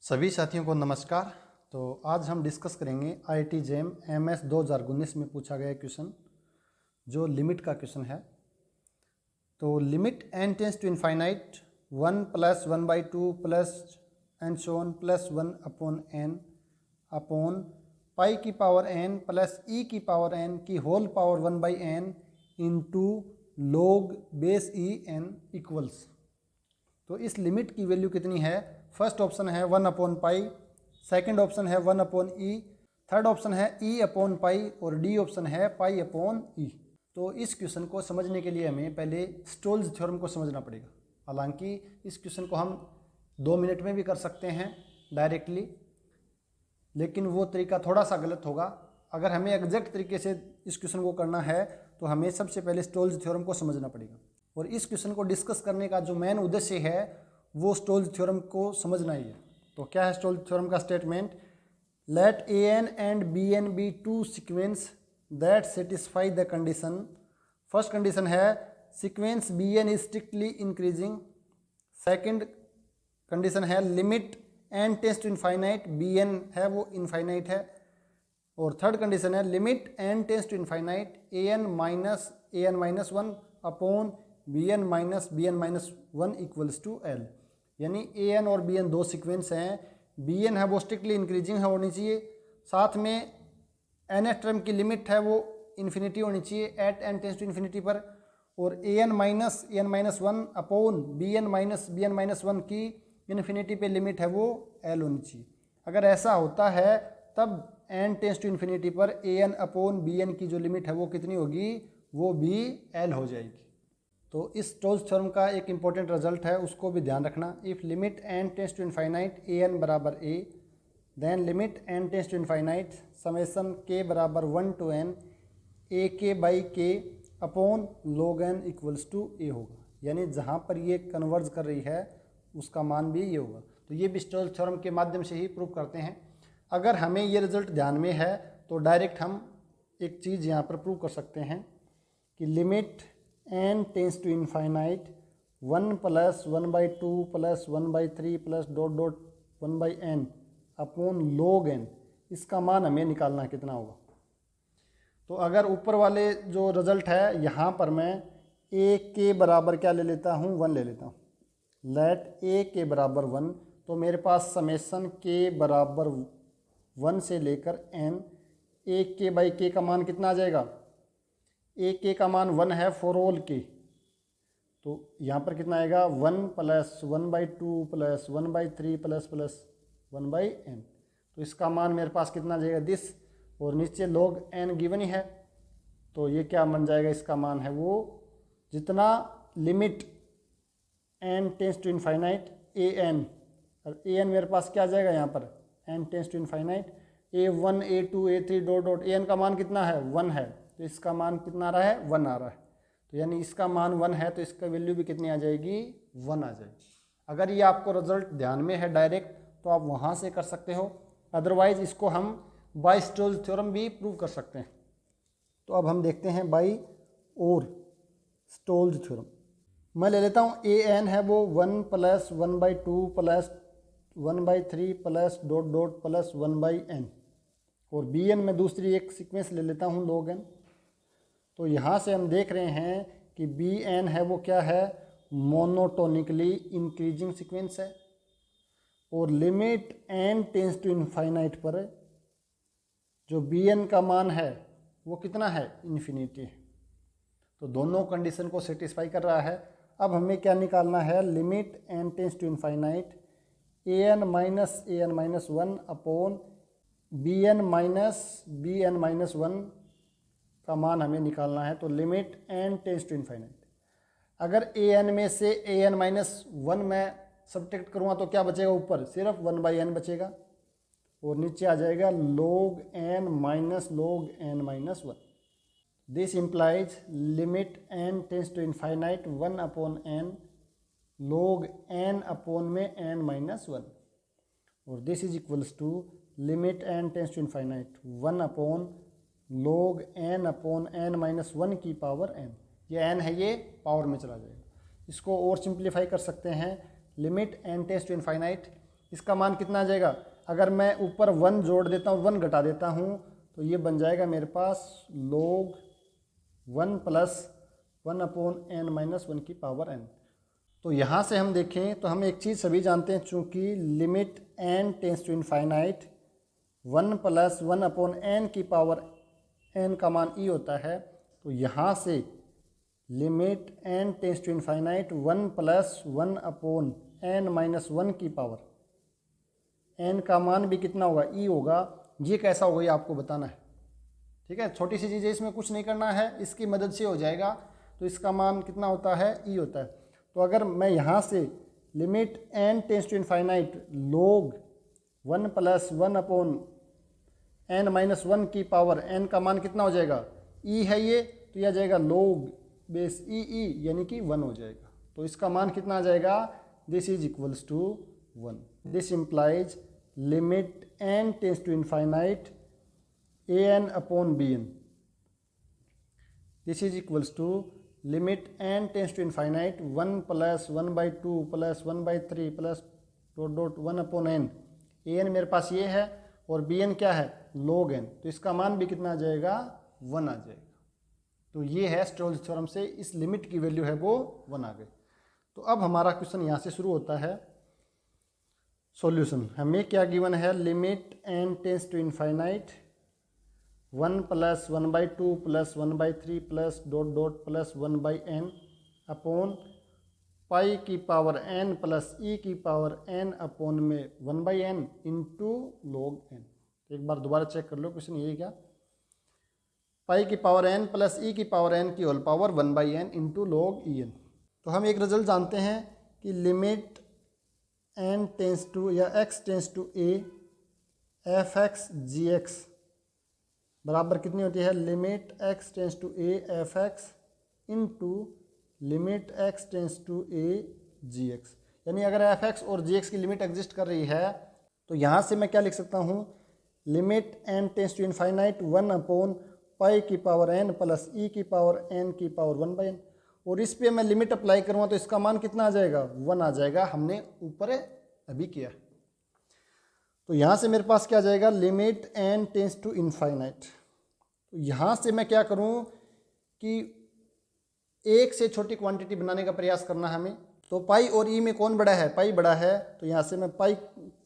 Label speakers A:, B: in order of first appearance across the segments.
A: सभी साथियों को नमस्कार। तो आज हम डिस्कस करेंगे IIT JEM MS 2019 में पूछा गया क्वेश्चन जो लिमिट का क्वेश्चन है। तो limit n tends to infinite 1 + 1/2 plus and so on plus 1 upon n upon pi की पावर n प्लस e की पावर n की whole power 1/n into log base e n equals. तो इस limit की value कितनी है? First option है 1 upon पाई, second option है 1 अपॉन ई, थर्ड ऑप्शन है e अपॉन पाई और डी ऑप्शन है पाई अपॉन ई। तो इस क्वेश्चन को समझने के लिए हमें पहले स्टोल्स थ्योरम को समझना पड़ेगा। हालांकि इस क्वेश्चन को हम 2 मिनट में भी कर सकते हैं डायरेक्टली, लेकिन वो तरीका थोड़ा सा गलत होगा। अगर हमें एग्जैक्ट तरीके से इस क्वेश्चन को करना है तो हमें सबसे पहले स्टोल्स थ्योरम को समझना पड़ेगा। और इस क्वेश्चन को डिस्कस करने का जो मेन उद्देश्य है वो स्टोल्स थ्योरम को समझना ही है। तो क्या है स्टोल्स थ्योरम का statement? Let an and bn be two sequence that satisfy the condition. First condition है sequence bn is strictly increasing. Second condition है limit n tends to infinite, bn है वो इनफाइनाइट है। और थर्ड कंडीशन है limit n tends to infinite an minus 1 upon bn minus 1 equals to l। यानी an और bn दो sequence हैं। bn है वो स्ट्रिक्टली इंक्रीजिंग है होनी चाहिए, साथ में nth टर्म की लिमिट है वो इन्फिनिटी होनी चाहिए at n tends to infinity पर। और an minus 1 upon bn minus 1 की इन्फिनिटी पे लिमिट है वो l होनी चाहिए। अगर ऐसा होता है तब n टेंस टू इन्फिनिटी पर an अपॉन bn की जो लिमिट है वो कितनी होगी? वो भी l हो जाएगी। तो इस स्टोल्स थ्योरम का एक इंपॉर्टेंट रिजल्ट है, उसको भी ध्यान रखना। If limit n tends to infinite an बराबर a, then limit n tends to infinite summation k बराबर 1 to n a k by k upon log n equals to a होगा। यानी जहाँ पर ये कन्वर्ज कर रही है उसका मान भी ये होगा। तो ये भी स्टोल्स थ्योरम के माध्यम से ही प्रूव करते हैं। अगर हमें ये रिजल्ट ध्यान में है तो डायरेक्ट हम एक चीज़ यहाँ पर प्रूव कर सकते हैं कि limit n tends to infinite 1 + 1/2 plus 1/3 plus dot dot 1/n upon log n, इसका मान हमें निकालना कितना होगा। तो अगर ऊपर वाले जो रिजल्ट है यहाँ पर मैं a के बराबर क्या ले लेता हूँ? 1 ले लेता हूँ। लेट a के बराबर 1, तो मेरे पास समेसन k बराबर 1 से लेकर n, a k by k का मान कितना आ जाएगा? a k का मान 1 है फॉर ऑल k, तो यहाँ पर कितना आएगा? 1 + 1/2 प्लस 1/3 प्लस 1/n। तो इसका मान मेरे पास कितना जाएगा? दिस। और नीचे log n गिवन ही है, तो ये क्या बन जाएगा? इसका मान है वो जितना limit n tends to infinite an, और an मेरे पास क्या आ जाएगा यहाँ पर? n tends to infinite a1 a2 a3 dot dot an का मान कितना है? 1 है, तो इसका मान कितना आ रहा है? 1 आ रहा है। तो यानी इसका मान 1 है तो इसका वैल्यू भी कितनी आ जाएगी? 1 आ जाएगी। अगर ये आपको रिजल्ट ध्यान में है डायरेक्ट तो आप वहाँ से कर सकते हो, अदरवाइज इसको हम बाय स्टोल्स थ्योरम भी प्रूव कर सकते हैं। तो अब हम देखते हैं बाय और स्टोल्स थ्योरम। मैं ले लेता हूँ an है वो 1 + 1/2 plus 1/3 plus dot dot plus 1/n, और bn में दूसरी एक सीक्वेंस ले लेता हूँ log n। तो यहाँ से हम देख रहे हैं कि bn है वो क्या है? मोनोटोनिकली इंक्रीजिंग सीक्वेंस है, और limit n tends to infinite पर जो bn का मान है वो कितना है? इन्फिनिटी है। तो दोनों कंडीशन को सेटिस्फाई कर रहा है। अब हमें क्या निकालना है? Limit n tends to infinite an minus 1 upon bn minus 1 का मान हमें निकालना है। तो limit n tends to infinite, अगर an में से an माइनस 1 मैं सब्ट्रैक्ट करूँगा तो क्या बचेगा? ऊपर सिर्फ 1/n बचेगा, और नीचे आ जाएगा log n minus 1। This implies limit n tends to infinite 1 upon n log n upon में n माइनस 1, और this is equals to limit n tends to infinite 1 upon log n upon n minus 1 की power n। ये n है ये power में चला जाएगा। इसको और सिंप्लीफाई कर सकते हैं। Limit n tends to infinite इसका मान कितना आ जाएगा, अगर मैं ऊपर 1 जोड़ देता हूँ 1 घटा देता हूँ तो ये बन जाएगा मेरे पास log 1 प्लस 1/n-1 की पावर n। तो यहाँ से हम देखें तो हम एक चीज़ सभी जानते हैं, चूँकि limit n tends to infinite 1 plus 1/n की पावर n का मान e होता है, तो यहाँ से limit n tends to infinite 1 plus 1/n-1 की पावर n का मान भी कितना होगा, e होगा। ये कैसा होगा ये आपको बताना है, ठीक है। छोटी सी चीज़ है, इसमें कुछ नहीं करना है, इसकी मदद से हो जाएगा। तो इसका मान कितना होता है, e होता है। तो अगर मैं यहाँ से limit n tends to infinite log 1 plus 1/n-1 की पावर n का मान कितना हो जाएगा, e है ये, तो यह जाएगा log बेस e यानी कि 1 हो जाएगा। तो इसका मान कितना आ जाएगा, this is equals to 1। This implies limit n tends to infinite an/bn, this is equals to limit n tends to infinite 1 plus 1/2 plus 1/3 plus dot 1/n। an मेरे पास ये है और bn क्या है, log n, तो इसका मान भी कितना आ जाएगा, 1 आ जाएगा। तो ये है स्टोल्स थ्योरम से इस लिमिट की वैल्यू है वो 1 आ गई। तो अब हमारा क्वेश्चन यहाँ से शुरू होता है। सॉल्यूशन हमें क्या गिवन है, limit n tends to infinite 1 plus 1/2 plus 1/3 plus dot plus 1/n upon pi की पावर n प्लस e की पावर n अपॉन में 1/n इंटू log n। एक बार दोबारा चेक कर लो क्वेश्चन यही क्या, पाई की पावर n प्लस e की पावर n की whole power 1/n into log en। तो हम एक रिजल्ट जानते हैं कि लिमिट n टेंस टू या x tends to a f(x) gx बराबर कितनी होती है, limit x tends to a f(x) into limit x tends to a gx। यानी अगर f(x) और gx की लिमिट एग्जिस्ट कर रही है तो यहाँ से मैं क्या लिख सकता हूँ, limit n tends to infinite 1 upon pi की पावर n प्लस e की पावर n की पावर 1/n। और इस पे मैं लिमिट अप्लाई करूँगा तो इसका मान कितना आ जाएगा, 1 आ जाएगा, हमने ऊपर अभी किया। तो यहाँ से मेरे पास क्या आ जाएगा, limit n tends to infinite. तो यहाँ से मैं क्या करूँ कि एक से छोटी क्वांटिटी बनाने का प्रयास करना है हमें। तो पाई और ई में कौन बड़ा है, पाई बड़ा है, तो यहाँ से मैं पाई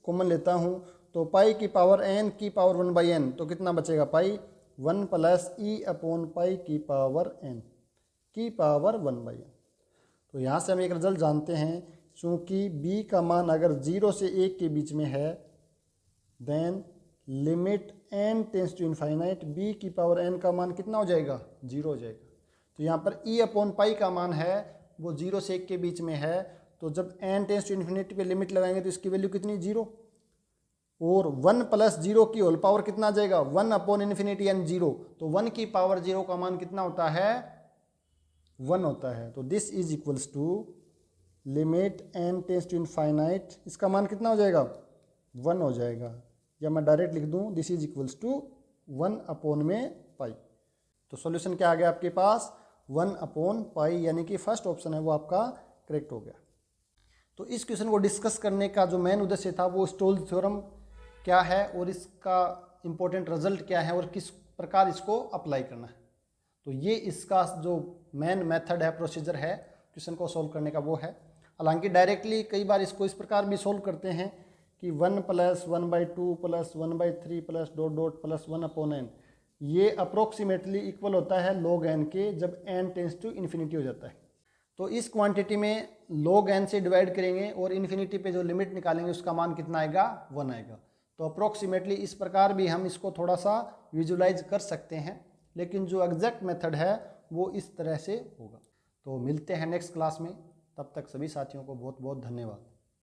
A: कॉमन लेता हूँ। तो पाई की पावर n की पावर 1/n, तो कितना बचेगा, पाई 1 प्लस ई अपॉन पाई की पावर n की पावर 1/n। तो यहाँ से हम एक रिजल्ट जानते हैं, चूँकि b का मान अगर 0 से 1 के बीच में है then limit n tends to infinite b की पावर n का मान कितना हो जाएगा, 0 हो जाएगा। तो यहाँ पर e अपॉन पाई का मान है वो 0 से 1 के बीच में है, तो जब n टेंस टू इन्फिनिटी पे लिमिट लगाएंगे तो इसकी वैल्यू कितनी, 0। और 1 प्लस 0 की होल पावर कितना आ जाएगा, 1 अपॉन इन्फिनिटी n 0, तो 1 की पावर 0 का मान कितना होता है, 1 होता है। तो this is equals to limit n tends to infinite, इसका मान कितना हो जाएगा, 1 हो जाएगा। या मैं डायरेक्ट लिख दूं, this is equals to 1 upon में पाई। तो सॉल्यूशन क्या आ गया आपके पास, 1 अपॉन पाई, यानी कि फर्स्ट ऑप्शन है वो आपका करेक्ट हो गया। तो इस क्वेश्चन को डिस्कस करने का जो मेन उद्देश्य था वो स्टोल्स थ्योरम क्या है और इसका इम्पोर्टेंट रिजल्ट क्या है और किस प्रकार इसको अप्लाई करना है। तो ये इसका जो मेन मेथड है, प्रोसीजर है क्वेश्चन को सॉल्व करने का वो है। हालांकि डायरेक्टली कई बार इसको इस प्रकार भी सॉल्व करते हैं कि 1 plus 1/2 plus 1/3 plus dot plus 1/n, ये अप्रोक्सीमेटली इक्वल होता है log n के जब n टेंस टू इन्फिनिटी हो जाता है। तो इस क्वांटिटी में log n से डिवाइड करेंगे और इन्फिनिटी पे जो लिमिट निकालेंगे उसका मान कितना आएगा, 1 आएगा। तो अप्रोक्सीमेटली इस प्रकार भी हम इसको थोड़ा सा विजुलाइज कर सकते हैं, लेकिन जो एग्जैक्ट मेथड है वो इस तरह से होगा। तो मिलते हैं नेक्स्ट क्लास में, तब तक सभी साथियों को बहुत बहुत धन्यवाद।